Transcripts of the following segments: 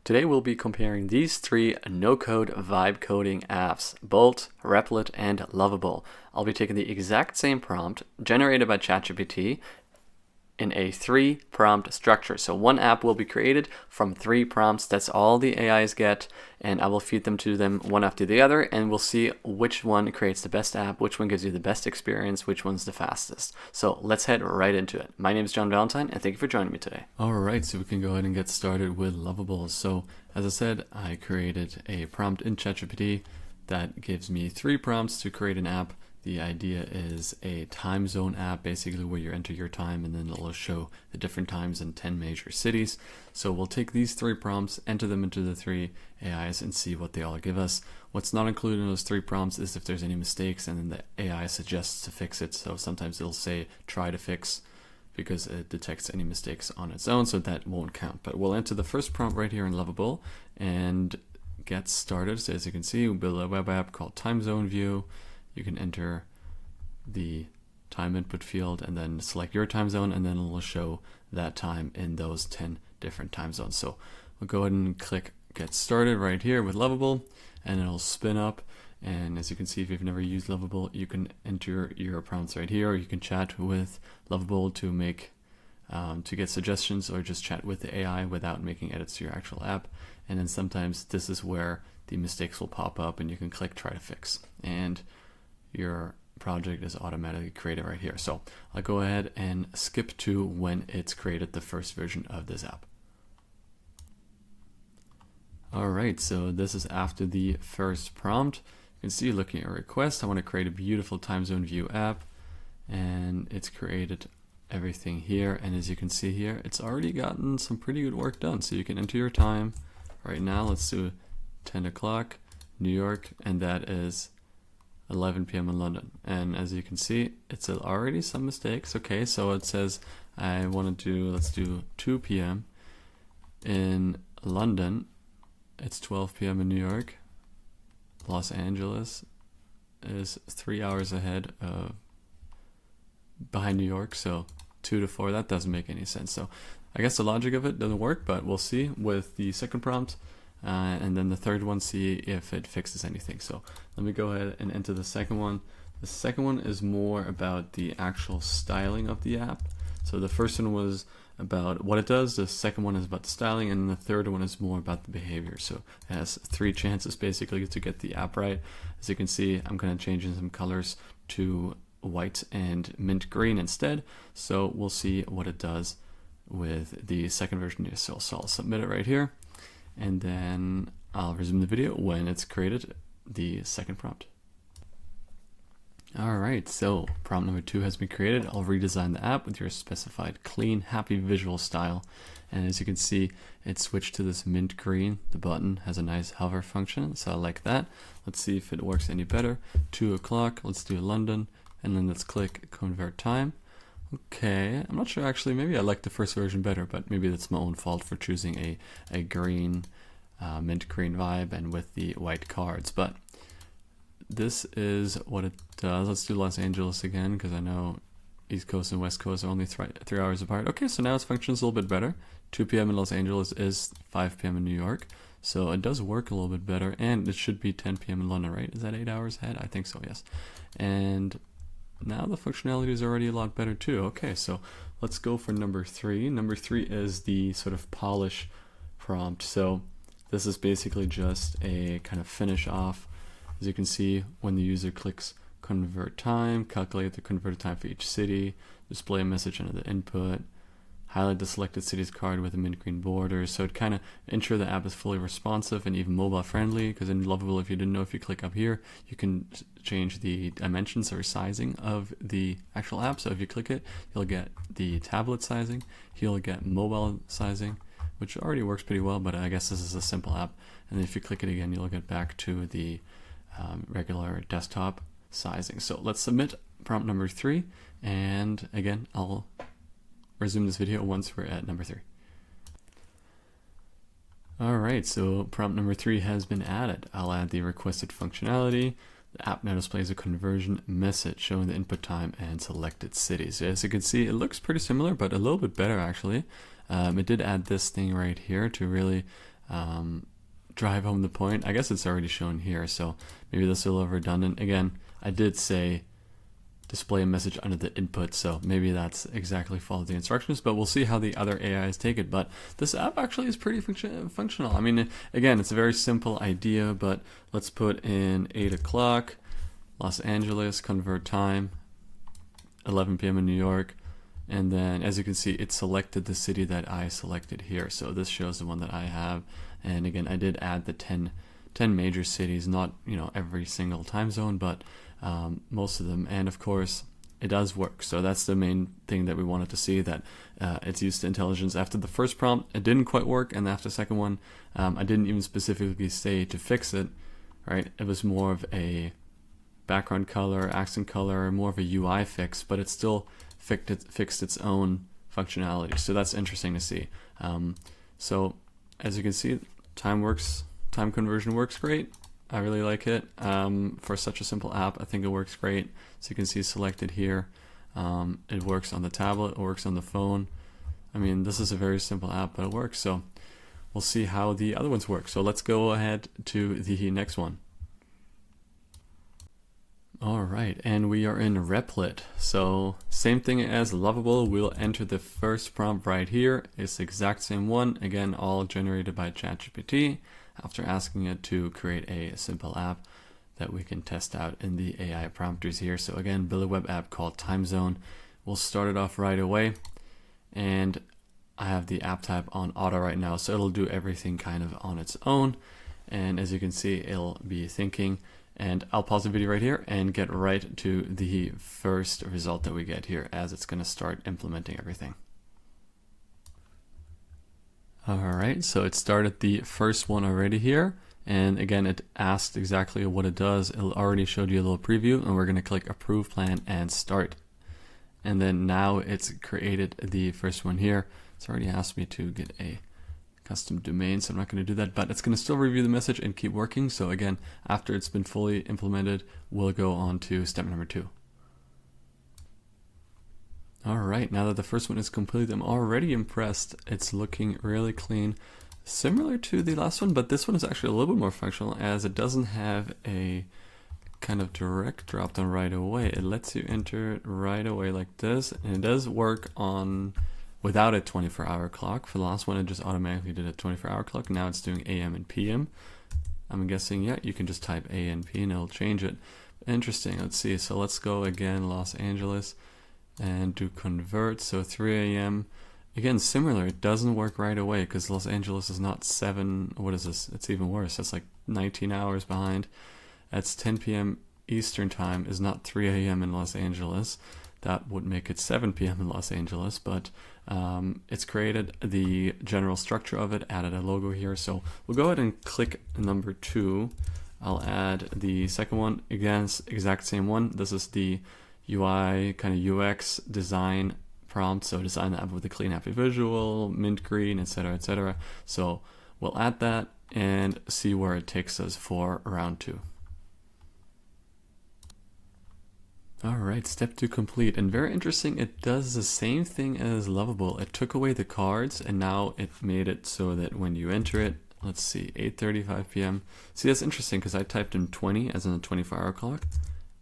Today we'll be comparing these three no-code vibe coding apps, Bolt, Replit, and Lovable. I'll be taking the exact same prompt generated by ChatGPT in a 3-prompt structure. So one app will be created from 3 prompts. That's all the AIs get, and I will feed them to them one after the other, and we'll see which one creates the best app, which one gives you the best experience, which one's the fastest. So let's head right into it. My name is John Valentine, and thank you for joining me today. All right, so we can go ahead and get started with Lovable. So as I said, I created a prompt in ChatGPT that gives me 3 prompts to create an app. The idea is a time zone app, basically where you enter your time and then it'll show the different times in 10 major cities. So we'll take these 3 prompts, enter them into the 3 AIs and see what they all give us. What's not included in those 3 prompts is if there's any mistakes, and then the AI suggests to fix it. So sometimes it'll say try to fix because it detects any mistakes on its own, so that won't count. But we'll enter the first prompt right here in Lovable and get started. So as you can see, we'll build a web app called Time Zone View. You can enter the time input field and then select your time zone, and then it will show that time in those 10 different time zones. So we'll go ahead and click get started right here with Lovable, and it'll spin up. And as you can see, if you've never used Lovable, you can enter your prompts right here, or you can chat with Lovable to make to get suggestions, or just chat with the AI without making edits to your actual app. And then sometimes this is where the mistakes will pop up, and you can click try to fix, and your project is automatically created right here. So I'll go ahead and skip to when it's created the first version of this app. Alright, so this is after the first prompt. You can see, looking at request, I want to create a beautiful time zone view app, and it's created everything here. And as you can see here, it's already gotten some pretty good work done. So you can enter your time right now. Let's do 10 o'clock New York, and that is 11 p.m. in London. And as you can see, it's already some mistakes. Okay, so it says I want to do, let's do 2 p.m. in London. It's 12 p.m. in New York. Los Angeles is 3 hours ahead of behind New York, so 2 to 4. That doesn't make any sense. So I guess the logic of it doesn't work, but we'll see with the second prompt. And then the third one, see if it fixes anything. So let me go ahead and enter the second one. The second one is more about the actual styling of the app. So the first one was about what it does, the second one is about the styling, and the third one is more about the behavior. So it has 3 chances basically to get the app right. As you can see, I'm going to change in some colors to white and mint green instead. So we'll see what it does with the second version here. So I'll submit it right here, and then I'll resume the video when it's created the second prompt. Alright, so prompt number 2 has been created. I'll redesign the app with your specified clean, happy visual style. And as you can see, it switched to this mint green. The button has a nice hover function, so I like that. Let's see if it works any better. 2 o'clock, let's do London, and then let's click convert time. Okay, I'm not sure actually, maybe I like the first version better, but maybe that's my own fault for choosing a green, mint green vibe and with the white cards. But this is what it does. Let's do Los Angeles again, because I know East Coast and West Coast are only 3 hours apart. Okay, so now its functions a little bit better. 2 p.m. in Los Angeles is 5 p.m. in New York. So it does work a little bit better, and it should be 10 p.m. in London, right? Is that 8 hours ahead? I think so, yes. And now the functionality is already a lot better too. Okay, so let's go for number 3. Number 3 is the sort of polish prompt. So this is basically just a kind of finish off. As you can see, when the user clicks convert time, calculate the converted time for each city, display a message under the input, highlight the selected city's card with a mint green border. So it kind of ensure the app is fully responsive and even mobile friendly, because in Lovable, if you didn't know, if you click up here, you can change the dimensions or sizing of the actual app. So if you click it, you'll get the tablet sizing, you'll get mobile sizing, which already works pretty well, but I guess this is a simple app. And then if you click it again, you'll get back to the regular desktop sizing. So let's submit prompt number 3, and again, I'll resume this video once we're at number 3. Alright, so prompt number 3 has been added. I'll add the requested functionality. The app now displays a conversion message showing the input time and selected cities. So as you can see, it looks pretty similar, but a little bit better actually. It did add this thing right here to really drive home the point. I guess it's already shown here, so maybe this is a little redundant. Again, I did say display a message under the input, so maybe that's exactly follow the instructions, but we'll see how the other AIs take it. But this app actually is pretty functional. I mean, again, it's a very simple idea, but let's put in 8 o'clock, Los Angeles, convert time, 11 p.m. in New York, and then as you can see, it selected the city that I selected here. So this shows the one that I have, and again, I did add the 10 major cities, not every single time zone, but most of them. And of course it does work, so that's the main thing that we wanted to see, that it's used to intelligence. After the first prompt it didn't quite work, and after the second one I didn't even specifically say to fix it, right? It was more of a background color, accent color, more of a UI fix, but it still fixed its own functionality. So that's interesting to see. So as you can see, time conversion works great. I really like it. For such a simple app, I think it works great. So you can see selected here. It works on the tablet, it works on the phone. I mean, this is a very simple app, but it works. So we'll see how the other ones work. So let's go ahead to the next one. All right, and we are in Replit. So same thing as Lovable, we'll enter the first prompt right here. It's the exact same one. Again, all generated by ChatGPT after asking it to create a simple app that we can test out in the AI prompters here. So again, build a web app called Time Zone. We'll start it off right away. And I have the app type on auto right now, so it'll do everything kind of on its own. And as you can see, it'll be thinking. And I'll pause the video right here and get right to the first result that we get here as it's going to start implementing everything. All right, so it started the first one already here. And again, it asked exactly what it does. It already showed you a little preview, and we're going to click approve plan and start. And then now it's created the first one here. It's already asked me to get a custom domain, so I'm not going to do that, but it's going to still review the message and keep working. So again, after it's been fully implemented, we'll go on to step number 2. All right, now that the first one is complete, I'm already impressed. It's looking really clean, similar to the last one, but this one is actually a little bit more functional, as it doesn't have a kind of direct drop down right away. It lets you enter it right away like this, and it does work on without a 24-hour clock. For the last one, it just automatically did a 24-hour clock. Now it's doing AM and PM. I'm guessing, yeah, you can just type A and P and it'll change it. Interesting. Let's see. So let's go again, Los Angeles, and do convert. So 3 a.m. Again, similar. It doesn't work right away because Los Angeles is not 7. What is this? It's even worse. That's like 19 hours behind. That's 10 p.m. Eastern time is not 3 a.m. in Los Angeles. That would make it 7 p.m. in Los Angeles, but it's created the general structure of it, added a logo here. So we'll go ahead and click number 2. I'll add the second one. Again, exact same one. This is the UI kind of UX design prompt. So design the app with a clean, happy visual, mint green, etc., etc. So we'll add that and see where it takes us for round 2. All right, step 2 complete, and very interesting. It does the same thing as Lovable. It took away the cards, and now it made it so that when you enter it, let's see, 8:35 p.m. See, that's interesting because I typed in 20 as in a 24-hour clock,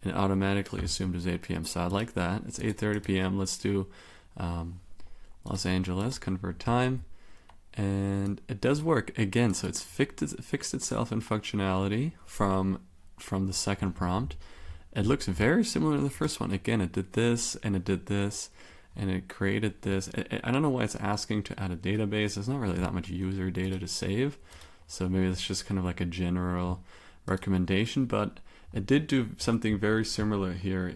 and it automatically assumed it was 8 p.m. So I like that. It's 8:30 p.m. Let's do Los Angeles, convert time, and it does work again. So it's fixed itself in functionality from the second prompt. It looks very similar to the first one. Again, it did this, and it did this, and it created this. I don't know why it's asking to add a database. There's not really that much user data to save. So maybe it's just kind of like a general recommendation, but it did do something very similar here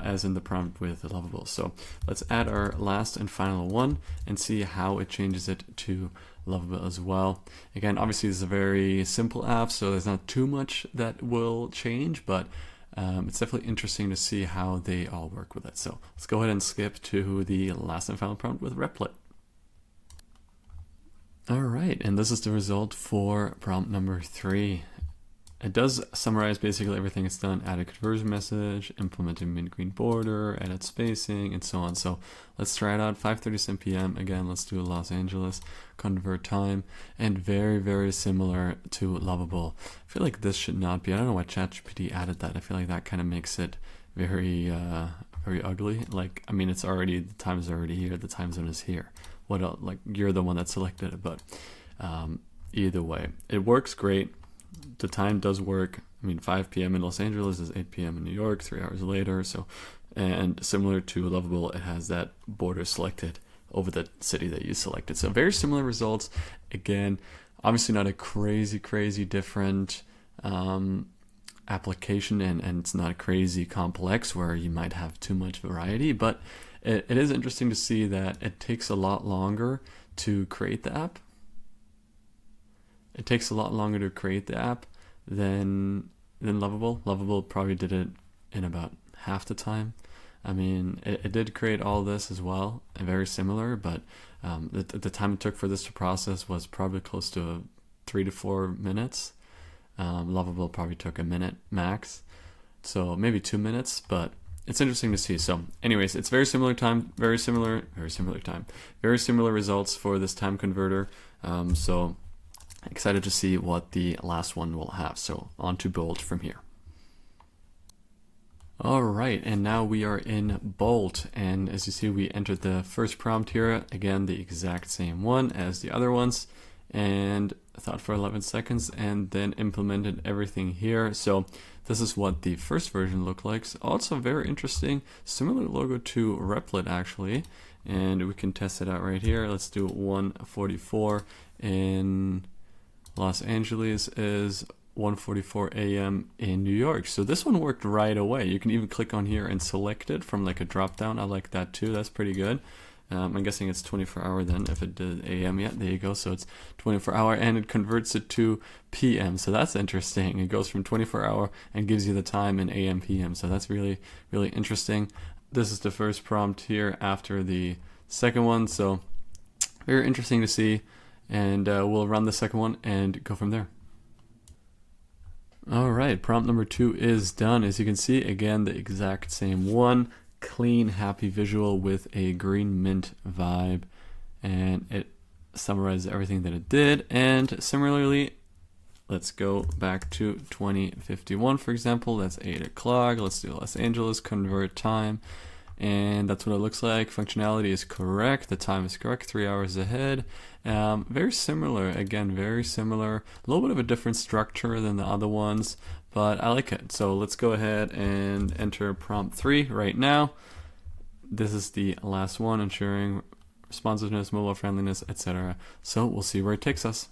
as in the prompt with Lovable. So let's add our last and final one and see how it changes it to Lovable as well. Again, obviously this is a very simple app, so there's not too much that will change, but it's definitely interesting to see how they all work with it. So let's go ahead and skip to the last and final prompt with Replit. All right, and this is the result for prompt number 3. it does summarize basically everything it's done. Add a conversion message, implemented mint green border, added spacing, and so on. So let's try it out. 5:37 p.m. Again, let's do Los Angeles, convert time, and very, very similar to Lovable. I feel like this should not be. I don't know why ChatGPT added that. I feel like that kind of makes it very, very ugly. Like, I mean, it's already, the time is already here. The time zone is here. What else? Like, you're the one that selected it, but either way, it works great. The time does work. I mean, 5 p.m. in Los Angeles is 8 p.m. in New York, 3 hours later. So, and similar to Lovable, it has that border selected over the city that you selected. So very similar results. Again, obviously not a crazy different application, and it's not crazy complex where you might have too much variety, but it is interesting to see that it takes a lot longer to create the app. It takes a lot longer to create the app than Lovable. Lovable probably did it in about half the time. I mean, it did create all this as well, very similar, but the time it took for this to process was probably close to 3 to 4 minutes. Lovable probably took a minute max, so maybe 2 minutes, but it's interesting to see. So anyways, it's very similar time, very similar results for this time converter. So excited to see what the last one will have. So on to Bolt from here. All right, and now we are in Bolt, and as you see, we entered the first prompt here, again the exact same one as the other ones, and thought for 11 seconds and then implemented everything here. So this is what the first version looked like. So also very interesting, similar logo to Replit actually, and we can test it out right here. Let's do 1:44 in Los Angeles is 1:44 a.m. in New York. So this one worked right away. You can even click on here and select it from like a drop down. I like that too. That's pretty good. I'm guessing it's 24-hour then if it did a.m. Yeah, there you go. So it's 24-hour and it converts it to p.m. So that's interesting. It goes from 24-hour and gives you the time in a.m. p.m. So that's really, really interesting. This is the first prompt here after the second one. So very interesting to see. And we'll run the second one and go from there. All right, prompt number 2 is done. As you can see, again, the exact same one. Clean, happy visual with a green mint vibe. And it summarizes everything that it did. And similarly, let's go back to 2051, for example. That's 8 o'clock. Let's do Los Angeles, convert time. And that's what it looks like. Functionality is correct. The time is correct. 3 hours ahead. Very similar. Again, very similar. A little bit of a different structure than the other ones, but I like it. So let's go ahead and enter prompt 3 right now. This is the last one, ensuring responsiveness, mobile friendliness, etc. So we'll see where it takes us.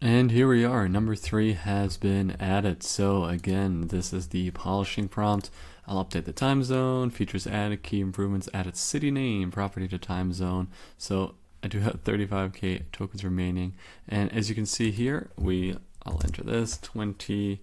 And here we are, number 3 has been added. So again, this is the polishing prompt. I'll update the time zone, features added, key improvements, added city name, property to time zone. So I do have 35k tokens remaining. And as you can see here, I'll enter this 20,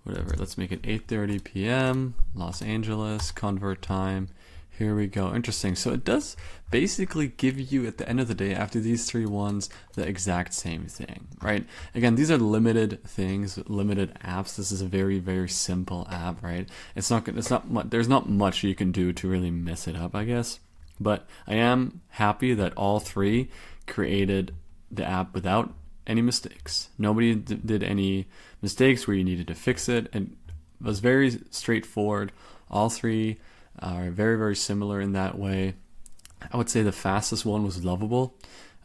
whatever, let's make it 8:30 p.m. Los Angeles, convert time. Here we go. Interesting. So it does basically give you, at the end of the day, after these 3 ones, the exact same thing, right? Again, these are limited things, limited apps. This is a very, very simple app, right? It's not much, there's not much you can do to really mess it up, I guess. But I am happy that all 3 created the app without any mistakes. Nobody did any mistakes where you needed to fix it, and it was very straightforward. All 3 are very, very similar in that way. I would say the fastest one was Lovable.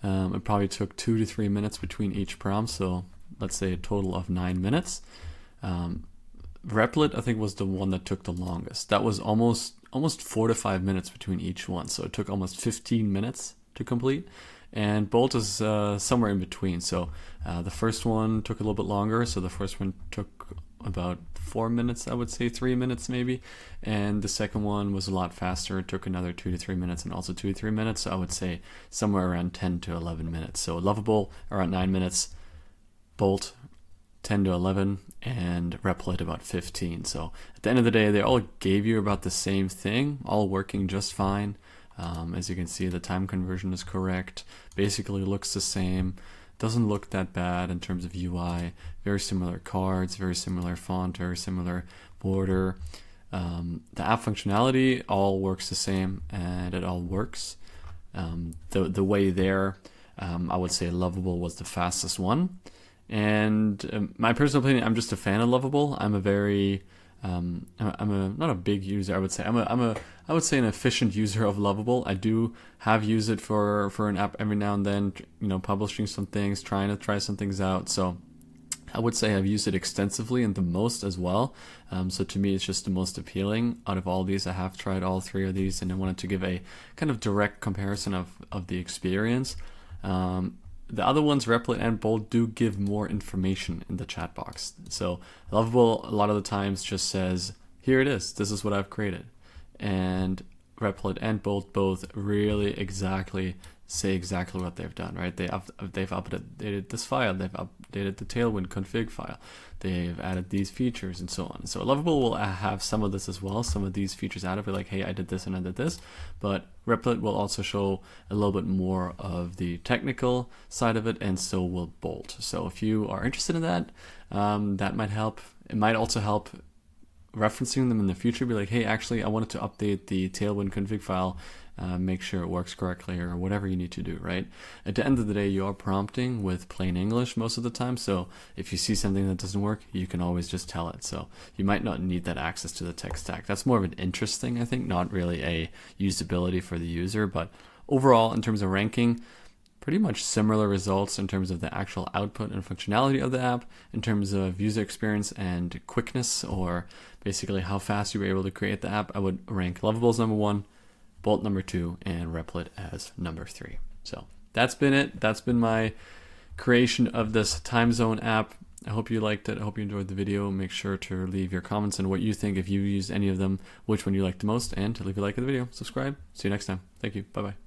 It probably took 2 to 3 minutes between each prompt, so let's say a total of 9 minutes. Replit, I think, was the one that took the longest. That was almost 4 to 5 minutes between each one, so it took almost 15 minutes to complete. And Bolt is somewhere in between. So the first one took a little bit longer, so the first one took about 4 minutes, I would say 3 minutes maybe, and the second one was a lot faster. It took another 2 to 3 minutes and also 2 to 3 minutes, so I would say somewhere around 10 to 11 minutes. So Lovable around 9 minutes, Bolt 10 to 11, and Replit about 15. So at the end of the day, they all gave you about the same thing, all working just fine. As you can see, the time conversion is correct, basically looks the same. Doesn't look that bad in terms of UI. Very similar cards, very similar font, very similar border. The app functionality all works the same, and it all works. The way there, I would say Lovable was the fastest one. And my personal opinion, I'm just a fan of Lovable. I'm a very not a big user. I would say I would say an efficient user of Lovable. I do have used it for an app every now and then, publishing some things, trying to try some things out. So I would say I've used it extensively and the most as well. So to me, it's just the most appealing out of all these. I have tried all three of these, and I wanted to give a kind of direct comparison of the experience. The other ones, Replit and Bolt, do give more information in the chat box. So Lovable a lot of the times just says, here it is, this is what I've created. And Replit and Bolt both really say exactly what they've done, right? They've updated this file, they've updated the Tailwind config file, they've added these features and so on. So Lovable will have some of this as well, some of these features out of it, like, hey, I did this and I did this, but Replit will also show a little bit more of the technical side of it, and so will Bolt. So if you are interested in that, that might help. It might also help referencing them in the future, be like, hey, actually, I wanted to update the Tailwind config file, make sure it works correctly, or whatever you need to do, right? At the end of the day, you are prompting with plain English most of the time, so if you see something that doesn't work, you can always just tell it. So you might not need that access to the tech stack. That's more of an interest thing, I think, not really a usability for the user. But overall, in terms of ranking, pretty much similar results in terms of the actual output and functionality of the app, in terms of user experience and quickness, or basically how fast you were able to create the app. I would rank Lovable as number 1, Bolt number 2, and Replit as number 3. So that's been it. That's been my creation of this time zone app. I hope you liked it. I hope you enjoyed the video. Make sure to leave your comments on what you think, if you used any of them, which one you liked the most, and to leave a like of the video. Subscribe. See you next time. Thank you. Bye-bye.